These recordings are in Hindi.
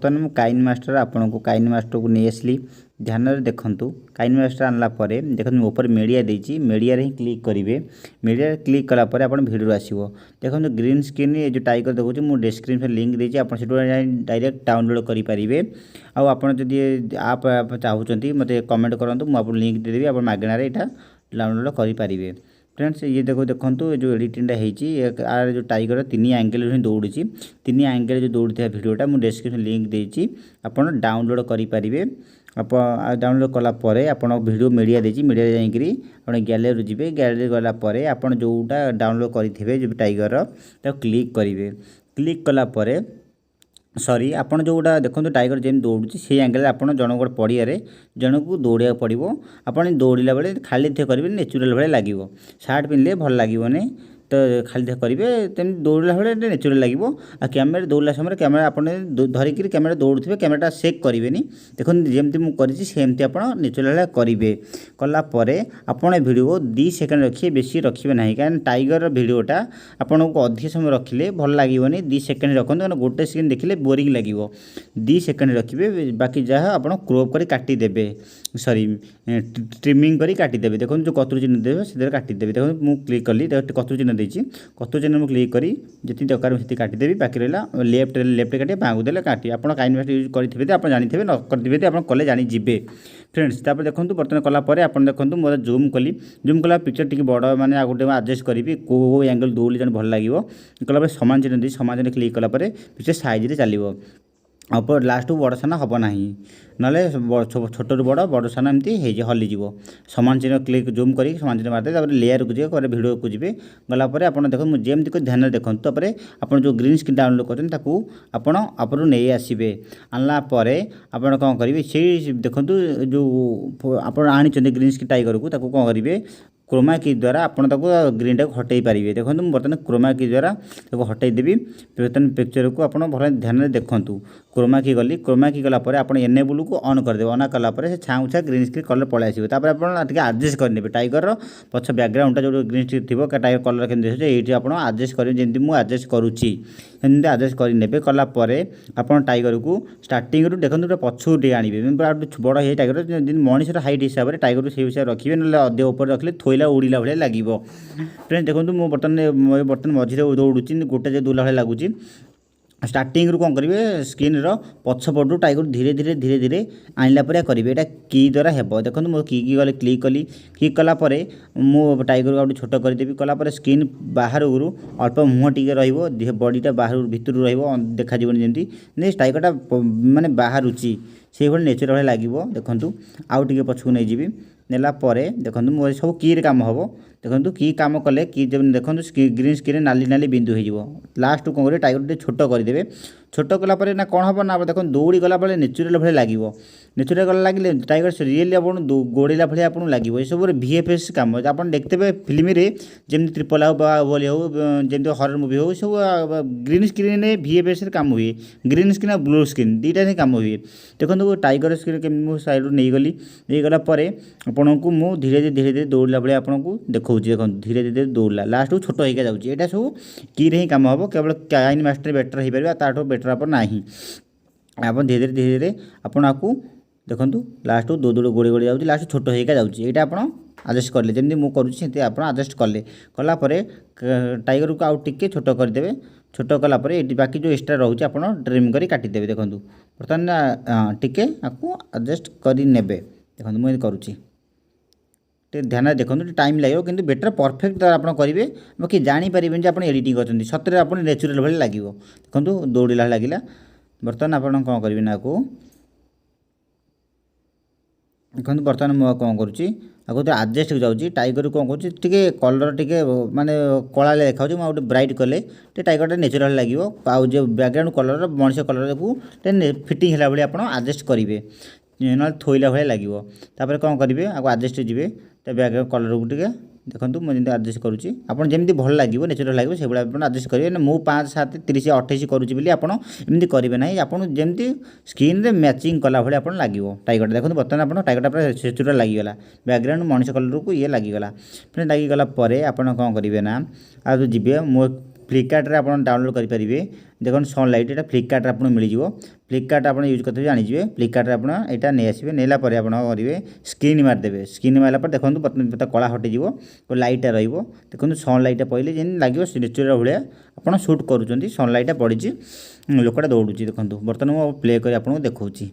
बर्तमान मु काइन मास्टर आपन को काइन मास्टर को नहीं आसली ध्यान देखंतु। काइन मास्टर आनला परे देखंतु ऊपर मीडिया देछि मीडिया रे ही क्लिक करिवे। मीडिया रे क्लिक कला परे आपन वीडियो आसीबो। देखंतु ग्रीन स्क्रीन ये जो टाइगर देखुछि मु डिस्क्रिप्शन लिंक देछि आपन सेटो डायरेक्ट डाउनलोड करि परिबे। आ आपन जदि आप चाहउचंती मते कमेंट करंतु मु आपन लिंक दे देबी आपन मागना रे एटा डाउनलोड करि परिबे। फ्रेंड्स ये देखो जो एडिटिंगटा होती आर जो टाइगर 3 एंगल ही दौड़ी 3 एंगल जो दौड़ी वीडियोटा मुझे डिस्क्रिप्शन लिंक देती आपन डाउनलोड करेंगे। आप डाउनलोड कलापर आप वीडियो मीडिया देती मीडिया जाकि आप गैलरी जी गैलरी गलापर आप जोटा डाउनलोड करेंगे जो टाइगर क्लिक करेंगे। क्लिक कलापर सॉरी आपन जोटा देखो टाइगर जेम दौड़ी से एंगल आप जन गोटे पड़िया जन को दौड़ा पड़ो। आपन दौड़ा बेले खाली थे करेंगे नेचुरल भाई लगे सार्ट पिंधले भल लगे तो खाली थे करेंगे तेम दौड़ा बेले नेचुरल लगे। आ कैमेरा दौड़ा समय कैमेरा आप धरिकी कैमेरा दौड़े कैमेरा सेक करेंगे देखो जमी मुझे सेमती आप नेचुरल करेंगे। कलापर आपड़ वीडियो 2 सेकेंड रखिए बेसी रखिए ना कहीं टाइगर वीडियोटा आपन को अधिक समय रखिले भल लगे 2 सेकेंड रखते क्या गोटे सेकेंड देखिले बोरिंग लगे 2 सेकेंड रखिए बाकी जहाँ आप क्रॉप कर काटिदेवे सॉरी ट्रिमिंग कर काटिदेवे। देखो जो कतुर चिन्ह देवे से काटिदेवे। देखो मुझे क्लिक कली कतुर चिन्ह देती कतुर चिन्ह मुझे क्लिक करी जी दरकार से काटिदेवी बाकी रहा लेफ्ट काटे बाँक देले काटी आप काइन मास्टर यूज करेंगे आप जानते न करेंगे आप कले जानीजे। फ्रेंड्स तापर देखो बर्तमान कलापर आप देखो मोर जूम कली जूम कला पिक्चर टी बड़ मैंने गोटे एडजस्ट करी कौ एंगल दौड़ी जन भल लगे कलापर सामान चिन्ह दी सामान चिन्ह क्लिक कलापर पिक्चर साइज चलो आप लास्ट बड़ साना हम ना ना छोटू बड़ बड़ साना एमती हलीज सामान चिन्ह क्लिक जूम कर सामान चिन्ह मारदे लेयर को जी वीडियो को जी गलापर आप देखो मुझे जमी ध्यान देखो तापर आप जो ग्रीन स्क्रीन डाउनलोड कर आप नहीं आसबे आनला आप कौन करेंगे से देखो जो आप आनी ग्रीन स्क्रीन टाइगर को कौन करेंगे क्रोमा की द्वारा आपन ग्रीन टाक हटई पारे। देखो मुझे बर्तमान क्रोमा की द्वारा हटई देवी बर्तमान पिक्चर को आप भल ध्यान देखूँ क्रोमा की गली क्रोमा की गलापर आप एनेबुल को ऑन करदे ऑन कलापर से छाऊ छा ग्रीन स्क्रीन कलर पलि आसो तापर आप एडजस्ट करेंगे टाइगर पछ बैकग्राउंडटा जो ग्रीन स्क्रीन थी टाइगर कलर के ये आप एडजस्ट करेंगे जमी मुझे एडजस्ट करुच्ची सेमती एडजस्ट कर कलापर आप टाइगर को स्टार्टिंग रू देखो पछू टे आने बड़ है टाइगर मनीषर हाइट हिसाब से टाइगर से हिसाब से रखिए ना अधे ऊपर रखिले थोइला उड़ीला भाई लगे। फ्रेंड्स देखो मुझे बर्तमान मझे दौड़ी गोटे जो दूला भाई लगुच स्टार्टिंग रू कौन करेंगे स्क्रीन पछपटू टाइगर धीरे धीरे धीरे धीरे आनला पर करेंगे यहाँ की द्वारा हेब। देखो मुझे की गले क्लिक कली क्लिक कलापर मु टाइगर को छोट करदेवी कलापर स्क्रीन बाहर अल्प मुँह टी रॉडीटा बाहर भितर देखा जमी टाइगरटा माने बाहरुची से भाई नेचुरल भाई लगे। देखूँ आउ टे पछक नहीं जी नेला परे देखो मोर सब की काम हम देखो की काम कले की जब देखो ग्रीन स्क्रीन नाली नाली बिंदु हो लास्ट कौन करेंगे टाइगर छोट करदे छोट कलापर ना कौन हम ना देखो दौड़ी गला बेले नेचुरल भाई लगे नेचुरल गला लगे टाइगर रियली आप गोड़ेला भाई आपको लगे ये सब VFX काम आप देखते हैं फिल्म जमी ट्रिपल हो बाहुबली हो जमी हरर मुवी हो सब ग्रीन स्क्रीन VFX काम हुए ग्रीन स्क्रीन और ब्लू स्क्रीन दुईटा ही काम हुए। देखो टाइगर स्क्रीन केमी साइड नहीं गली नहीं गलापर आपन को मु धीरे धीरे दौड़ला भाई आपको देखा देखो धीरे धीरे दौड़ला लास्ट को छोट होगा जाऊँगी यहाँ सब की काम हम केवल काइन मास्टर बेटर हो पार ताठू बेटर आप ना आप धीरे धीरे आपन आपको देखो लास्ट को दौड़ गोड़े गोड़े जाऊँगी लास्ट छोट होगा जाऊँगी यहाँ आप एडजस्ट कले जमी मुझे करुँचे आप एडजस्ट कले कलापर टाइगर को आउ टिके छोट करदे छोट कलापर ये बाकी जो एक्सट्रा रोचे आप ट्रिम कर काटिदेवे। देखो बर्तमान टिके आपको एडजस्ट करने देखो मुझे करुँची ध्यान देखो टाइम लगे कि बेटर परफेक्ट आप करेंगे बाकी जानीपर आप एडिटिंग कर सतरे आप नेचुरल भाई लगे। देखो दौड़ा लगे बर्तमान आप कौन करेंगे ना को देखो बर्तमान मुझे कौन करुँची आगे तो एडजस्ट हो जाऊँगी टाइगर को कौन कर कलर टे माने कला देखा मुझे ब्राइट कले टाइगरटा नेचुरल लगे आउ जो बैकग्राउंड कलर मनीष कलर को फिटिंग है भाई आप एडजस्ट करेंगे ना थोइला भाई लगे तापर कौन करेंगे आगे एडजस्ट जी बैकग्राउंड कलर को टे देखो मुझे एडजस्ट करुँची आपन जमी भल लगे नेचुरल लगे से भाई एडजस्ट करेंगे ना मु 5 7 30 28 करुँची बोली आपमती करेंगे ना आप जमी स्क्रीन रे मैचिंग कला भाई आप लगे टाइगर देखो बर्तमान आप टाइगरटा पूरा नेचुरल लगे बैकग्राउंड मनीष कलर को ये लगेगा फिर लगिगला आप कौन करेंगे ना आज जी मो फ्लिपकार्ट आप डाउनलोड करेंगे देखो सनलाइट एटा फ्लिपकार्ट आपन मिल जिवो फ्लिपकार्ट आपन यूज करते जानिजिवे फ्लिपकार्ट आपन एटा नै आसीबे नेला परे आपन करिवे स्क्रीन मार देबे स्क्रीन मारला पर देखंतु पता कला हटि जिवो को लाइट रहइबो देखंतु सनलाइट पहिले जेन लागिवो नेचुरल भलिया आपन शूट करूचंती सनलाइट पडिची लोकटा दौड़ुची देखंतु बर्तन मो प्ले करी आपन देखौची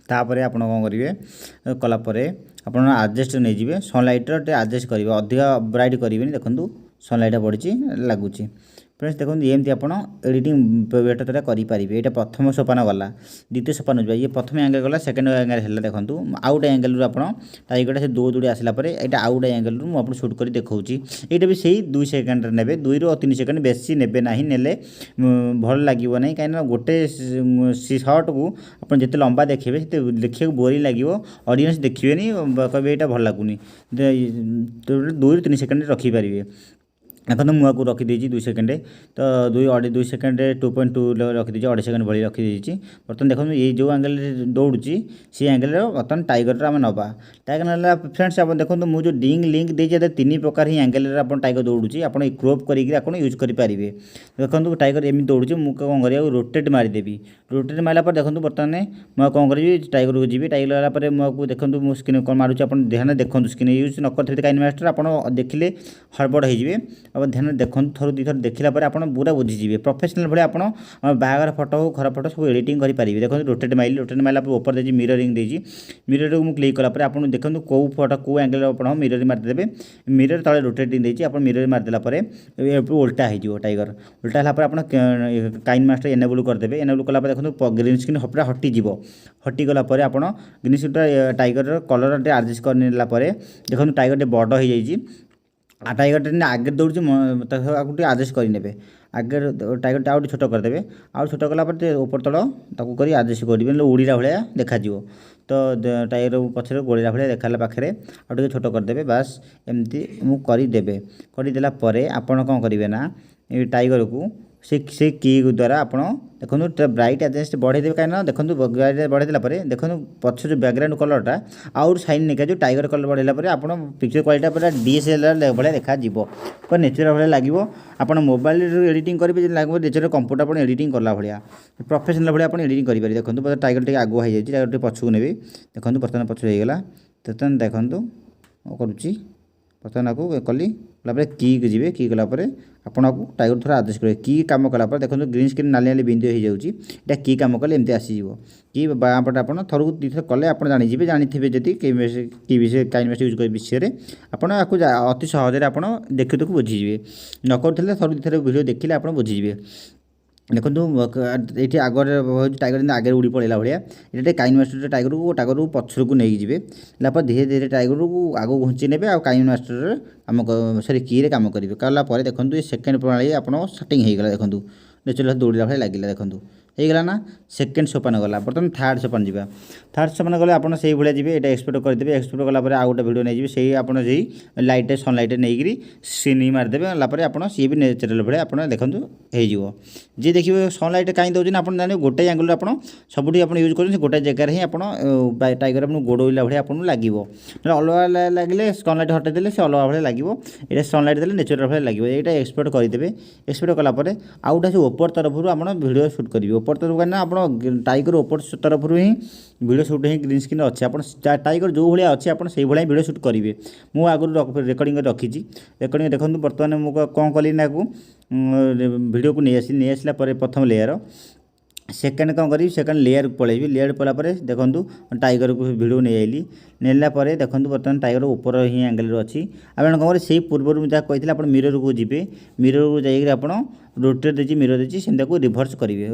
तापर आपण कौन करेंगे कलापर आप आडजस्ट नहीं जाए सनलाइट आडजस्ट करेंगे अधिक ब्राइट करेंगे देखो सनलाइट पड़ी लगुच फ्रेंड्स देखो एमती आप एडिटिंग बेटर करेंगे यहाँ प्रथम सोपान गला द्वितीय सोपान जाए ये प्रथम एंगल गला सेकेंड एंगल है देखो आउ गोटे एंगल आप टाइगर से दौड़ी आसला यहाँ आउ गोटे एंगल मुझे शूट कर देखा यहाँ भी से 2 सेकेंड ने 2 ରୁ 3 सेकेंड बेसी ने ना नेले भल लगे ना कहीं गोटे सर्ट को आप जिते लंबा देखिए देखिए बोरिंग लगे ऑडियंस देखिए कहे यहाँ भल लगुनि 2 ରୁ 3 सेकेंड रखिपारे देखो मुझे रखीदे 2 सेकेंड तो 2 सेकेंड 2.2 रखीदे 2.5 सेकेंड भाई रखीदे बर्तमान देखो ये जो एंगल दौड़ुची सी एंगल बर्तमान टाइगर आम नवा टाइगर ना फ्रेंड्स आप देखो मुझे जो डिंग लिंक देते 3 प्रकार ही एंगल टाइगर दौड़ुची आप क्रोप कर यूज करेंगे देखो टाइगर एम दौड़ुची मुझे कौन कर रोटेट मारिदेवी रोटेट मारा पर देखो बर्तमान मुझे कौन करी टाइगर को जी टाइगर गलापर मुझे देखो मो स्क्रीन कौन मारूँ आप ध्यान देखो स्क्रीन यूज न करेंगे काइन मास्टर आप देखिले हड़बड़ हो अब ध्यान देखो थोड़ा 2 थर देखला आप पूरा बुझीजे प्रोफेशनल भाई आप बाहर फोटो हो खराब फोटो सब एडिटिंग करेंगे देखो रोटेट मारला ऊपर देती मिररिंग देती मिरर को क्लिक कलापर आप देखो कौ फोटो कौ एंगल आप मिरर मारिदेवे मिरर तले रोटेटिंग देती आप मिरर मारिदेला उल्टा हो टाइगर उल्टा है आप काइन मास्टर एनेबल करदे एनेबल कलापर देखो ग्रीन स्क्रीन पूरा हटिଯିव हटिगला आप green screen tiger colour adjust कर देखो टाइगर बड़ हो जाइए टाइगर आगे दौड़ी आडजस्ट करे आगे टाइगर आउट छोट करदे आउ छोट कलापर ऊपर तल ताक आडजस्ट करेंगे उड़ीला भाया देखा तो टाइगर पछे गोड़ा भाया देखा पाखे आउ छोट करदे बास एमती करदेवे करदेला आपड़ कौन करेंगे ना टाइगर को से की द्वारा आप देखो ब्राइट एडजस्ट बढ़ेदेवे कहीं देखो ब्राइट बढ़ेदेला देखो पक्ष जो बैकग्राउंड कलरटा आउट साइन निका जो टाइगर कलर बढ़ेला आप पिक्चर क्वालिटी पूरा DSLR भाया देखा पूरा नेचुरल भाया लगे आप मोबाइल एडिटिंग करेंगे लगे नेचुरल कंप्यूटर आप एडिटिंग कला भाया प्रोफेशनल भाया आप एडिटिंग करेंगे देखो टाइगर टे आगुआ हो जाए टाइगर पछू ने देखो बर्तमान पछ होगा बर्तमान देखो करुच्ची बर्तमान आपको कली की जी की कलापर आपको टाइगर थोड़ा आडजस्ट करेंगे की कम कलापर देखो ग्रीन स्क्रीन नाली नाली बिंदु हो जाए की कम कले एमती आसीज कि बाँ पटे आप थरक 2 थर कले आप जानीजे जानी जदि कि विषय काइन मास्टर यूज कर विषय आपको अति सहज आप देखु देखु बुझीजे न करें थर 2 थर वीडियो देखिले आप बुझीजे देखो ये आगर टाइगर आगे उड़ी पड़ेगा भाया ये काइन मास्टर टाइगर को पछर को नहीं जी धीरे धीरे टाइगर को आग घुंची ने काइन मास्टर आम सॉरी की कम करेंगे कलापर देखो ये सेकेंड प्रणाली आप सेटिंग होगा देखो नेचुरल दौड़ा भाई लगे देखो होगा ना सेकेंड सोपान गला बर्तमान थर्ड सोपान जावा थर्ड सोपान गले आप से भाया जी ये एक्सपोर्ट करदे एक्सपोर्ट कलापर आउ गोटे वीडियो नहीं जी आप लाइट सनलाइट नहीं सीन मारिदेवे गलापर आप सी भी नेचुरल भाया आप देखो हो जी देखिए सनलाइट कहीं दौरान आप जाने गोटे एंगल आप सबुठी आप यूज कर गोटे जगार ही आप टाइगर आप गोड़ला भाया आपको लगे अलग लगे सनलाइट हटेदेले से अलग भाया लगे ये सनलाइट देते नेचुरल भाया लगे ये एक्सपोर्ट करदे एक्सपोर्ट कलापर आउ गोटे ऊपर तरफ आप वीडियो शूट करेंगे ऊपर तरफ कहीं आप टाइगर ऊपर तरफ ही वीडियो शूट ही ग्रीन स्क्रीन अच्छे आप टाइगर जो भाया अच्छे आप से भाया वीडियो शूट करेंगे मुझे आगुरी रेकर्डिंग रखी रेकर्डिंग देखो बर्तमान मुझे कौन कली ना वीडियो को नहीं आसला प्रथम लेयर सेकेंड कौन करी सेकेंड लेयर पलैबी लेयर पलापर देखो टाइगर को वीडियो नहीं आइली नेला देखो बर्तमान टाइगर ऊपर ही एंगल अच्छी आप कौन से पूर्व जहाँ कही आप मिरर को जी मिरर को जाइए आप रोटेट देती मिरर देती से रिभर्स करेंगे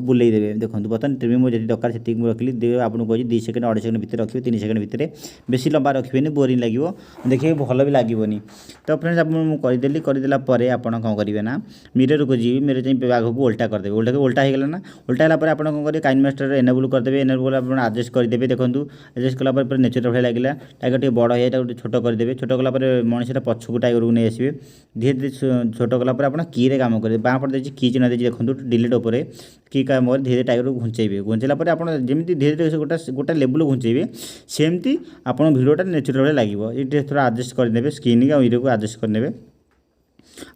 बुले देवे देखो बर्तमान ट्रिम मुझे दरकार से रखिली आपको कही 2 सेकेंड 2.5 सेकेंड भितर रखिए 3 सेकेंड भितर बेसी लंबा रखिए बोरिंग लगे देखिए भल भी लगेनि तो फ्रेंड्स आप करदेली करदेला आप कौन करेंगे ना मिरर को जी मिरर चाहिए आग को उल्टा करदे उल्टा होगा ना उल्टा है आप कौन करेंगे काइन मास्टर एनेबल करदे एनेबल आप आडजस्ट करदे देखो एडजस्ट कलापर नेचुरल भाया लगे टाइगर टे बड़ है छोट करदे छोट कलापर मनीषा पछक टाइगर को नहीं आसवे धीरे धीरे छोट कलापर आप की कम करेंगे बाँ पटे की चिन्ह देखिए देखो डिलीट उपर की कम धीरे टाइगर को घुंचेबे घुंचेला आप जमी धीरे धीरे गोटे गोटे लेवल घुंचेबे सेमती आप भिडियोटा नेचुरल भाया लगे ये थोड़ा आडजस्ट करदे स्क्रीन का वीडियो को आडजस्ट करदे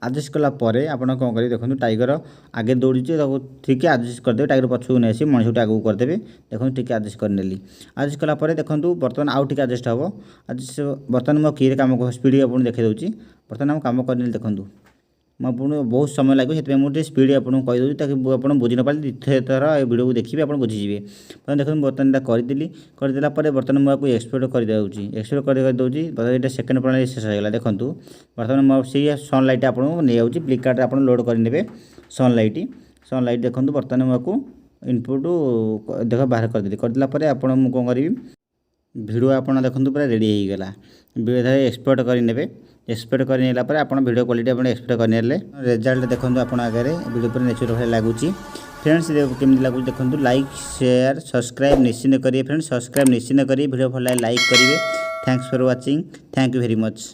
आडजस्ट कलापर आप कौन करेंगे देखो टाइगर आगे दौड़ी ठीक आडजस्ट करदे टाइगर पछू नहीं आसी मनीष आगे करदे देखो ठीक आडजस्ट करनेली आडजस्ट कलापर देखो बर्तमान आउ टे आडजस्ट हम आडजस्ट बर्तमान मो की कम स्पीड आपको देखा दूसरी बर्तमान आम कम कर देखूँ मुझे बहुत समय लगे से मुझे स्पीड आपको कहीदे ताकि आप बुझी न पारे द्वितीय थर ये वीडियो को देखिए आप बुझीजे देखो बर्तमान करदेली करदेला बर्तमान मुझे एक्सपोर्ट कर एक्सपोर्ट कर दूसरी बर्तमान सेकेंड प्रणाली शेष होगा देखो बर्तमान मुझे सनलाइट आपको नहीं जाऊँगी फ्लिपकार्ट आप लोड करेंगे सनलाइट देखो बर्तमान मुझे इनपुट देख बाहर करदेली करदेला आप कौन करी भिडियो आपड़ देखो पूरा रेडी होगा एक्सपोर्ट करेंगे एक्सपोर्ट करने आप वीडियो क्वालिटी आप एक्सपोर्ट करने रिजल्ट देखो आप आगे वीडियो पर नेचुरल भाई लगुच फ्रेंड्स केमी लगुच देखो लाइक शेयर सब्सक्राइब निश्चित करिए फ्रेंड्स सब्सक्राइब निश्चित करिए वीडियो भल लाइक करेंगे thanks for watching thank you very much.